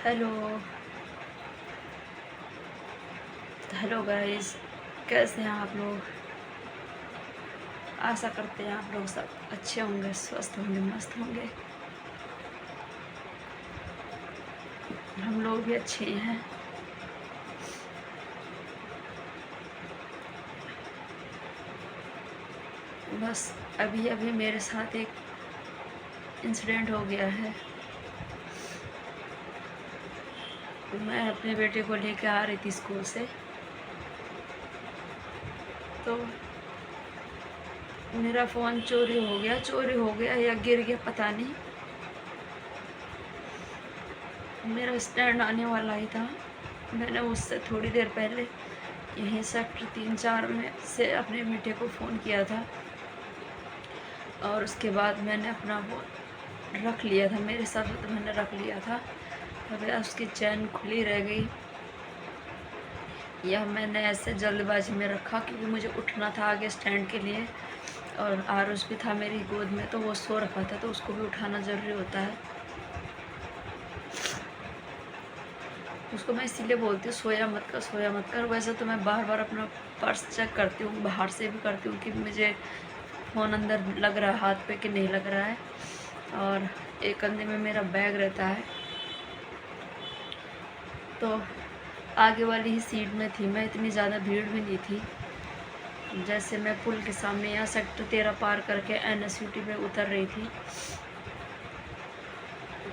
Hello hello guys, कैसे हैं आप लोग। आशा करते हैं आप लोग सब अच्छे होंगे, स्वस्थ होंगे, मस्त होंगे। हम लोग भी अच्छे हैं। बस अभी अभी मेरे साथ एक इंसिडेंट हो गया है। मैं अपने बेटे को लेकर आ रही थी स्कूल से, तो मेरा फ़ोन चोरी हो गया या गिर गया पता नहीं। मेरा स्टैंड आने वाला ही था। मैंने उससे थोड़ी देर पहले यहीं सेक्टर 3-4 में से अपने बेटे को फ़ोन किया था, और उसके बाद मैंने अपना फ़ोन रख लिया था। मेरे साथ तो मैंने रख लिया था। अब उसकी चैन खुली रह गई, या मैंने ऐसे जल्दबाजी में रखा क्योंकि मुझे उठना था आगे स्टैंड के लिए, और आरुष भी था मेरी गोद में, तो वो सो रखा था, तो उसको भी उठाना ज़रूरी होता है। उसको मैं इसीलिए बोलती हूँ सोया मत कर, सोया मत कर। वैसे तो मैं बार बार अपना पर्स चेक करती हूँ, बाहर से भी करती हूँ कि मुझे फ़ोन अंदर लग रहा है हाथ पे कि नहीं लग रहा है। और एक कंधे में मेरा बैग रहता है, तो आगे वाली ही सीट में थी मैं। इतनी ज़्यादा भीड़ भी नहीं थी। जैसे मैं पुल के सामने या सेक्टर 13 पार करके NSUT पे उतर रही थी,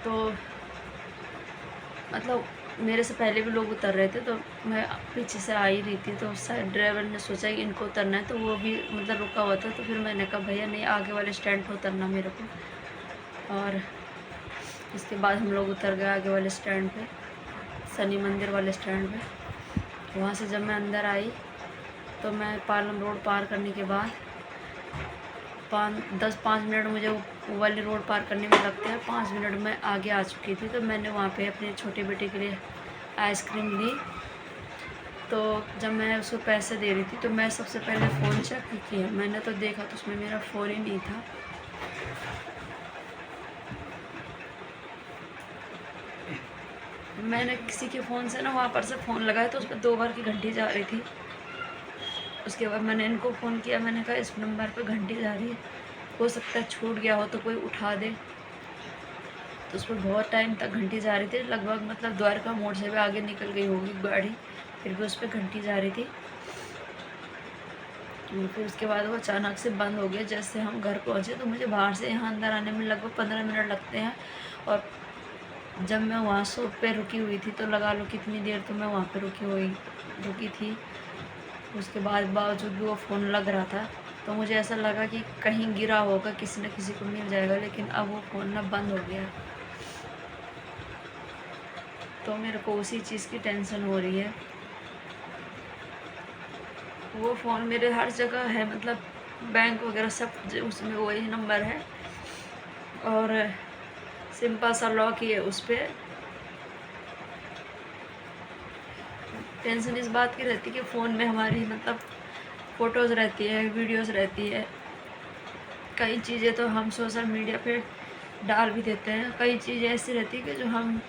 तो मतलब मेरे से पहले भी लोग उतर रहे थे, तो मैं पीछे से आ ही रही थी। तो शायद ड्राइवर ने सोचा कि इनको उतरना है, तो वो भी मतलब रुका हुआ था। तो फिर मैंने कहा भैया नहीं, आगे वाले स्टैंड पर उतरना मेरे को। और इसके बाद हम लोग उतर गए आगे वाले स्टैंड पे, शनि मंदिर वाले स्टैंड पे। वहाँ से जब मैं अंदर आई, तो मैं पालम रोड पार करने के बाद 5 मिनट मुझे वो वाली रोड पार करने में लगते हैं। 5 मिनट में आगे आ चुकी थी। तो मैंने वहाँ पे अपने छोटे बेटे के लिए आइसक्रीम ली। तो जब मैं उसको पैसे दे रही थी, तो मैं सबसे पहले फ़ोन चेक किया। मैंने तो देखा तो उसमें मेरा फ़ोन ही नहीं था। मैंने किसी के फ़ोन से ना वहाँ पर से फ़ोन लगाया, तो उस पर 2 बार की घंटी जा रही थी। उसके बाद मैंने इनको फ़ोन किया, मैंने कहा इस नंबर पर घंटी जा रही है, हो सकता है छूट गया हो तो कोई उठा दे। तो उस पर बहुत टाइम तक घंटी जा रही थी, लगभग मतलब द्वारका मोड़ से भी आगे निकल गई होगी गाड़ी, फिर भी उस पर घंटी जा रही थी। फिर उसके बाद वो अचानक से बंद हो गया। जैसे हम घर पहुँचे, तो मुझे बाहर से यहाँ अंदर आने में लगभग 15 मिनट लगते हैं। और जब मैं वहाँ शॉप पे रुकी हुई थी, तो लगा लो कितनी देर तो मैं वहाँ पे रुकी थी। उसके बाद बावजूद भी वो फ़ोन लग रहा था, तो मुझे ऐसा लगा कि कहीं गिरा होगा, किसी न किसी को मिल जाएगा। लेकिन अब वो फ़ोन ना बंद हो गया, तो मेरे को उसी चीज़ की टेंशन हो रही है। वो फ़ोन मेरे हर जगह है, मतलब बैंक वगैरह सब उसमें वही नंबर है, और सिंपल सा लॉक ही है उस पर। टेंशन इस बात की रहती है कि फ़ोन में हमारी मतलब फ़ोटोज़ रहती है, वीडियोज़ रहती है। कई चीज़ें तो हम सोशल मीडिया पे डाल भी देते हैं, कई चीज़ें ऐसी रहती है कि जो हम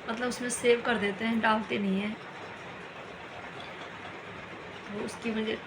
मतलब उसमें सेव कर देते हैं, डालते नहीं हैं। तो उसकी मुझे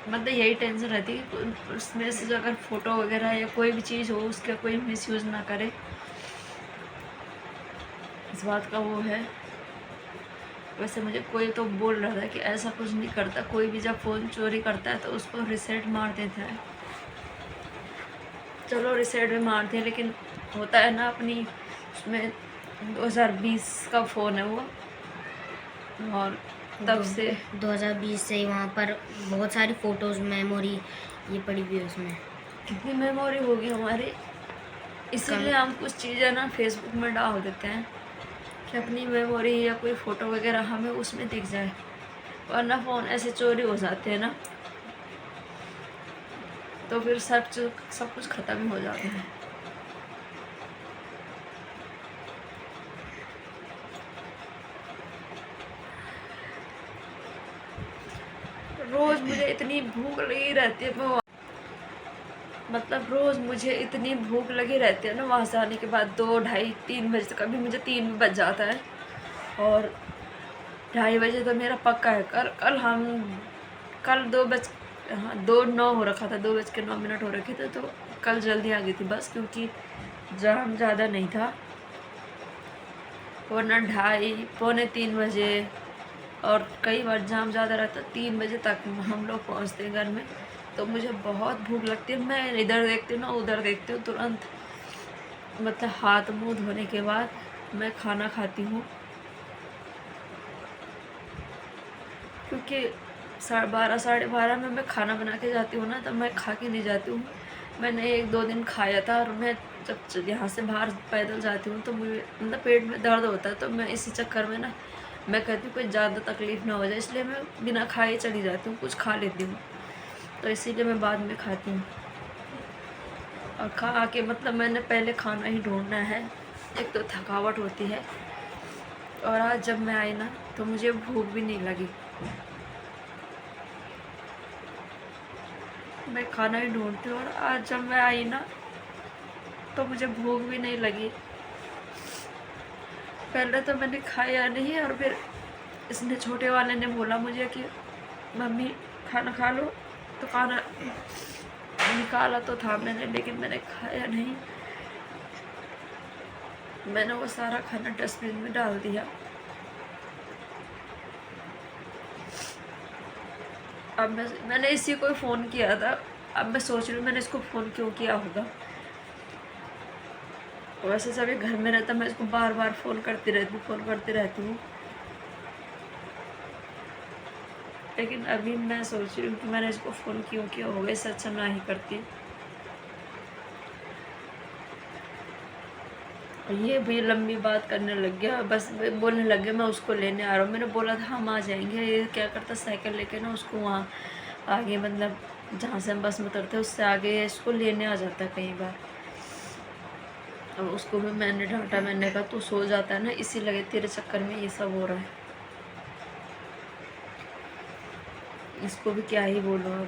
मतलब यही टेंशन रहती है कि उसमें से जो अगर फ़ोटो वगैरह या कोई भी चीज़ हो, उसका कोई मिसयूज़ ना करे, इस बात का वो है। वैसे मुझे कोई तो बोल रहा था कि ऐसा कुछ नहीं करता, कोई भी जब फ़ोन चोरी करता है तो उसको रीसेट मार देता है। चलो रीसेट भी मारते हैं, लेकिन होता है ना अपनी उसमें 2020 का फ़ोन है वो, और तब से 2020 से वहाँ पर बहुत सारी फ़ोटोज़ मेमोरी ये पड़ी हुई है उसमें। कितनी मेमोरी होगी हमारी। इसीलिए हम कुछ चीज़ें ना फेसबुक में डाल देते हैं कि अपनी मेमोरी या कोई फ़ोटो वगैरह हमें उसमें दिख जाए, वरना फ़ोन ऐसे चोरी हो जाते हैं ना, तो फिर सब कुछ ख़त्म ही हो जाता है। रोज़ मुझे इतनी भूख लगी रहती है, मैं मतलब रोज़ मुझे इतनी भूख लगी रहती है ना, वहाँ से आने के बाद 2, ढाई, 3 बजे तक। कभी मुझे 3 भी बज जाता है, और 2:30 बजे तो मेरा पक्का है। कल 2:09 हो रखा था, 2:09 हो रखे थे, तो कल जल्दी आ गई थी बस, क्योंकि जाम ज़्यादा नहीं था। वरना 2:30 पौने 3 बजे, और कई बार जाम ज़्यादा रहता 3 बजे तक हम लोग पहुँचते हैं घर में। तो मुझे बहुत भूख लगती है, मैं इधर देखती हूँ ना उधर देखती हूँ, तुरंत मतलब हाथ मुँह धोने के बाद मैं खाना खाती हूँ, क्योंकि 12:30 12:30 में मैं खाना बना के जाती हूँ ना, तब मैं खा के नहीं जाती हूँ। मैंने 1-2 दिन खाया था, और मैं जब यहाँ से बाहर पैदल जाती हूँ तो मुझे मतलब पेट में दर्द होता है, तो मैं इसी चक्कर में ना मैं कहती हूँ कोई ज़्यादा तकलीफ़ ना हो जाए, इसलिए मैं बिना खाए चली जाती हूँ, कुछ खा लेती हूँ, तो इसीलिए मैं बाद में खाती हूँ। और खा के मतलब मैंने पहले खाना ही ढूंढना है, एक तो थकावट होती है, और आज जब मैं आई ना तो मुझे भूख भी नहीं लगी, मैं खाना ही ढूंढती हूँ। और आज जब मैं आई ना तो मुझे भूख भी नहीं लगी। पहले तो मैंने खाया नहीं, और फिर इसने छोटे वाले ने बोला मुझे कि मम्मी खाना खा लो, तो खाना निकाला तो था मैंने, लेकिन मैंने खाया नहीं। मैंने वो सारा खाना डस्टबिन में डाल दिया। अब मैंने इसी को फ़ोन किया था। अब मैं सोच रही हूँ मैंने इसको फ़ोन क्यों किया होगा। वैसे जब ये घर में रहता मैं इसको बार बार फ़ोन करती रहती हूँ, लेकिन अभी मैं सोच रही हूँ कि मैंने इसको फ़ोन क्यों किया होगा, इससे अच्छा ना ही करती। ये भी लंबी बात करने लग गया, बस बोलने लग गया मैं उसको लेने आ रहा हूँ। मैंने बोला था हम आ जाएंगे, ये क्या करता साइकिल लेके ना उसको वहाँ आगे, मतलब जहाँ से हम बस में उतरते उससे आगे इसको लेने आ जाता है कई बार। अब उसको भी मैंने डांटा, मैंने कहा तू सो जाता है ना, इसी लगे तेरे चक्कर में ये सब हो रहा है। इसको भी क्या ही बोलूँ अब,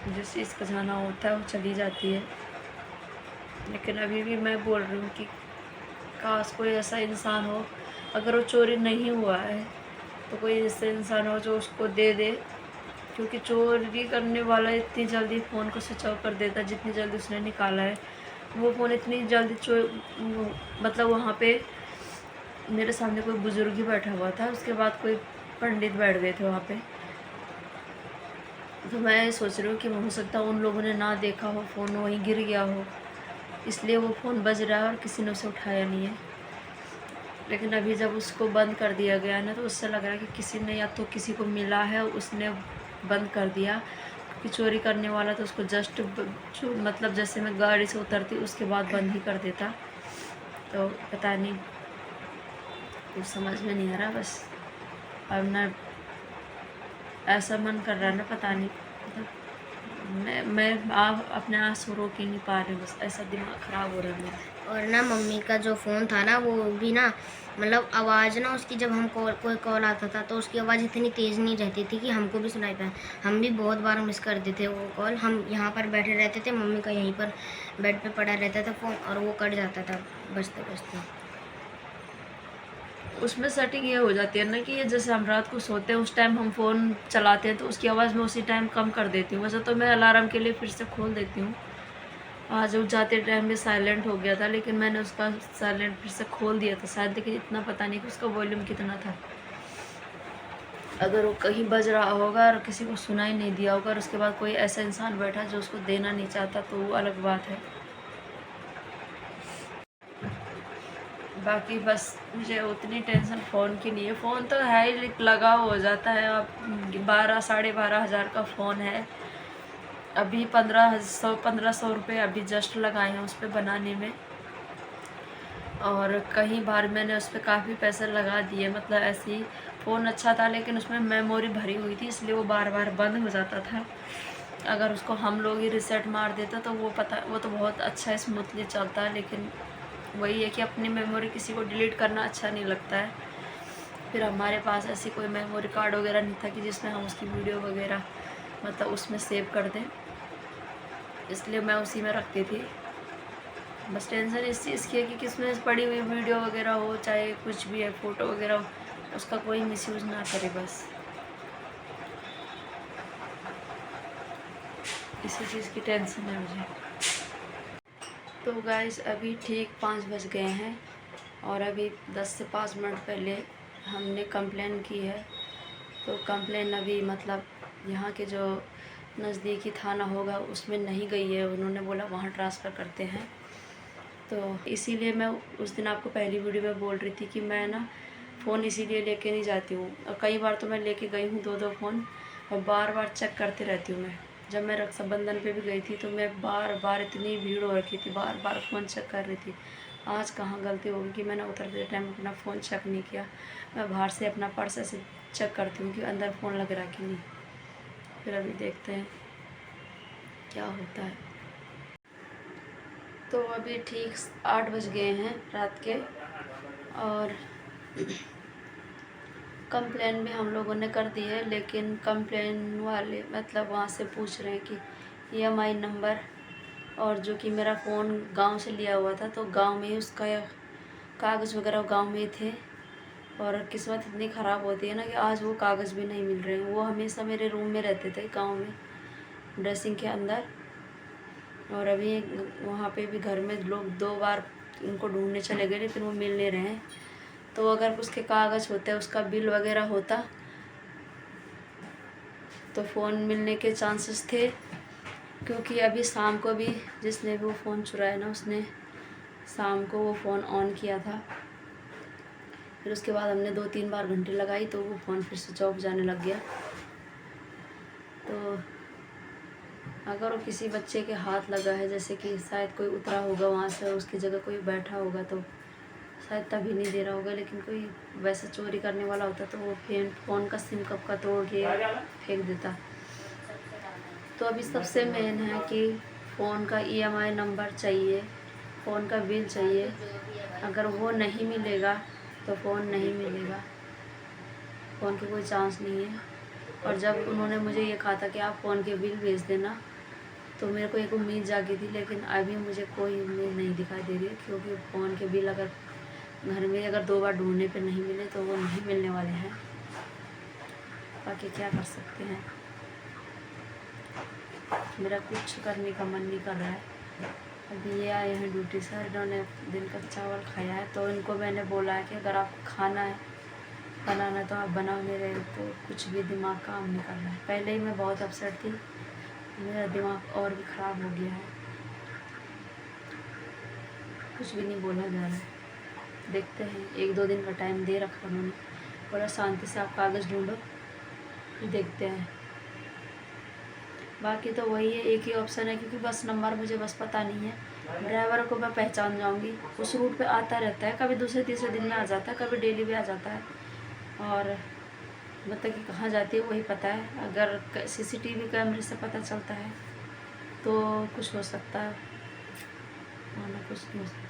जिस चीज़ का जाना होता है वो चली जाती है। लेकिन अभी भी मैं बोल रही हूँ कि काश कोई ऐसा इंसान हो, अगर वो चोरी नहीं हुआ है तो कोई ऐसा इंसान हो जो उसको दे दे, क्योंकि चोरी करने वाला इतनी जल्दी फ़ोन को स्विच ऑफ कर देता, जितनी जल्दी उसने निकाला है वो फ़ोन इतनी जल्दी मतलब वहाँ पे मेरे सामने कोई बुज़ुर्ग ही बैठा हुआ था, उसके बाद कोई पंडित बैठ गए थे वहाँ पे। तो मैं सोच रही हूँ कि हो सकता है उन लोगों ने ना देखा हो, फ़ोन वहीं गिर गया हो, इसलिए वो फ़ोन बज रहा है और किसी ने उसे उठाया नहीं है। लेकिन अभी जब उसको बंद कर दिया गया है ना, तो उससे लग रहा है कि किसी ने या तो किसी को मिला है, उसने बंद कर दिया, कि चोरी करने वाला तो उसको जस्ट मतलब जैसे मैं गाड़ी से उतरती उसके बाद बंद ही कर देता। तो पता नहीं, कुछ समझ में नहीं आ रहा। बस अब ना ऐसा मन कर रहा है ना, पता नहीं, मतलब मैं अपने आंसू रोक ही नहीं पा रही, बस ऐसा दिमाग ख़राब हो रहा है मेरा। और ना मम्मी का जो फ़ोन था ना वो भी ना, मतलब आवाज़ ना उसकी, जब हम कोई कॉल आता था तो उसकी आवाज़ इतनी तेज़ नहीं रहती थी कि हमको भी सुनाई पाए। हम भी बहुत बार मिस कर देते वो कॉल। हम यहाँ पर बैठे रहते थे, मम्मी का यहीं पर बेड पे पड़ा रहता था फ़ोन, और वो कट जाता था बजते बजते। उसमें सेटिंग ये हो जाती है ना कि ये जैसे हम रात को सोते हैं उस टाइम हम फ़ोन चलाते हैं, तो उसकी आवाज़ मैं उसी टाइम कम कर देती हूँ। वैसे तो मैं अलार्म के लिए फिर से खोल देती हूँ। आज उठ जाते टाइम भी साइलेंट हो गया था, लेकिन मैंने उसका साइलेंट फिर से खोल दिया था शायद, लेकिन इतना पता नहीं कि उसका वॉल्यूम कितना था। अगर वो कहीं बज रहा होगा और किसी को सुनाई नहीं दिया होगा, और उसके बाद कोई ऐसा इंसान बैठा जो उसको देना नहीं चाहता, तो वो अलग बात है। बाकी बस मुझे उतनी टेंशन फ़ोन की नहीं है। फ़ोन तो है ही, लगा हो जाता है। अब 12-12.5 हज़ार का फ़ोन है। अभी 1500 रुपये अभी जस्ट लगाए हैं उस पर बनाने में, और कई बार मैंने उस पर काफ़ी पैसे लगा दिए। मतलब ऐसे ही फ़ोन अच्छा था, लेकिन उसमें मेमोरी भरी हुई थी, इसलिए वो बार बार बंद हो जाता था। अगर उसको हम लोग ही रिसेट मार देते तो वो तो बहुत अच्छा स्मूथली चलता है, लेकिन वही है कि अपनी मेमोरी किसी को डिलीट करना अच्छा नहीं लगता है। फिर हमारे पास ऐसी कोई मेमोरी कार्ड वगैरह नहीं था कि जिसमें हम उसकी वीडियो वगैरह मतलब उसमें सेव कर दें, इसलिए मैं उसी में रखती थी। बस टेंशन इस चीज़ की है कि किसमें पड़ी हुई वीडियो वगैरह हो, चाहे कुछ भी है, फ़ोटो वगैरह हो, उसका कोई मिसयूज़ ना करे, बस इसी चीज़ की टेंशन है मुझे। तो गाइस अभी ठीक 5 बज गए हैं और अभी 10 से 5 मिनट पहले हमने कंप्लेन की है। तो कंप्लेन अभी मतलब यहाँ के जो नज़दीकी थाना होगा उसमें नहीं गई है, उन्होंने बोला वहाँ ट्रांसफ़र करते हैं। तो इसीलिए मैं उस दिन आपको पहली वीडियो में बोल रही थी कि मैं ना फ़ोन इसीलिए लेके नहीं जाती हूँ, और कई बार तो मैं लेके गई हूँ 2-2 फ़ोन, और बार-बार चेक करती रहती हूँ मैं। जब मैं रक्षाबंधन पे भी गई थी तो मैं बार-बार, इतनी भीड़ हो रखी थी, बार-बार फ़ोन चेक कर रही थी। आज कहाँ गलती हो गई कि मैंने उतरते टाइम अपना फ़ोन चेक नहीं किया। मैं बाहर से अपना पर्स ऐसे चेक करती हूँ कि अंदर फ़ोन लग रहा है कि नहीं। फिर अभी देखते हैं क्या होता है। तो अभी ठीक 8 बज गए हैं रात के, और कंप्लेन भी हम लोगों ने कर दी है, लेकिन कंप्लेन वाले मतलब वहाँ से पूछ रहे हैं कि EMI नंबर, और जो कि मेरा फ़ोन गांव से लिया हुआ था तो गांव में ही उसका कागज़ वगैरह गांव में ही थे, और किस्मत इतनी ख़राब होती है ना कि आज वो कागज़ भी नहीं मिल रहे हैं। वो हमेशा मेरे रूम में रहते थे गांव में, ड्रेसिंग के अंदर, और अभी वहाँ पे भी घर में लोग 2 बार उनको ढूंढने चले गए लेकिन वो मिल नहीं रहे हैं। तो अगर उसके कागज़ होते, उसका बिल वगैरह होता तो फ़ोन मिलने के चांसेस थे, क्योंकि अभी शाम को भी जिसने भी वो फ़ोन चुराया ना, उसने शाम को वो फ़ोन ऑन किया था। फिर उसके बाद हमने 2-3 बार घंटी लगाई तो वो फ़ोन फिर स्विच ऑफ जाने लग गया। तो अगर वो किसी बच्चे के हाथ लगा है, जैसे कि शायद कोई उतरा होगा वहाँ से, उसकी जगह कोई बैठा होगा, तो शायद तभी नहीं दे रहा होगा। लेकिन कोई वैसे चोरी करने वाला होता तो वो फ़ोन का सिम कप का तोड़ के फेंक देता। तो अभी सबसे मेन है कि फ़ोन का EMI नंबर चाहिए, फ़ोन का बिल चाहिए। अगर वो नहीं मिलेगा तो फ़ोन नहीं मिलेगा, फ़ोन की कोई चांस नहीं है। और जब उन्होंने मुझे ये कहा था कि आप फ़ोन के बिल भेज देना, तो मेरे को एक उम्मीद जागी थी, लेकिन अभी मुझे कोई उम्मीद नहीं दिखाई दे रही है, क्योंकि फ़ोन के बिल अगर घर में अगर 2 बार ढूंढने पे नहीं मिले तो वो नहीं मिलने वाले हैं। बाकी क्या कर सकते हैं, मेरा कुछ करने का मन नहीं कर रहा है। अभी ये आए हैं ड्यूटी से, इन्होंने दिन का चावल खाया है, तो इनको मैंने बोला है कि अगर आपको खाना है, बनाना तो आप बनाओ, मेरे तो कुछ भी दिमाग काम नहीं कर रहा है। पहले ही मैं बहुत अपसेट थी, मेरा दिमाग और भी ख़राब हो गया है, कुछ भी नहीं बोला जा रहा है। देखते हैं, 1-2 दिन का टाइम दे रखा उन्होंने, बोला शांति से आप कागज़ ढूंढो, देखते हैं। बाकी तो वही है, एक ही ऑप्शन है, क्योंकि बस नंबर मुझे बस पता नहीं है। ड्राइवर को मैं पहचान जाऊंगी, उस रूट पे आता रहता है, कभी दूसरे तीसरे दिन में आ जाता है, कभी डेली भी आ जाता है, और मतलब कि कहाँ जाती है वही पता है। अगर CCTV कैमरे से पता चलता है तो कुछ हो सकता है, वरना कुछ नहीं हो सकता।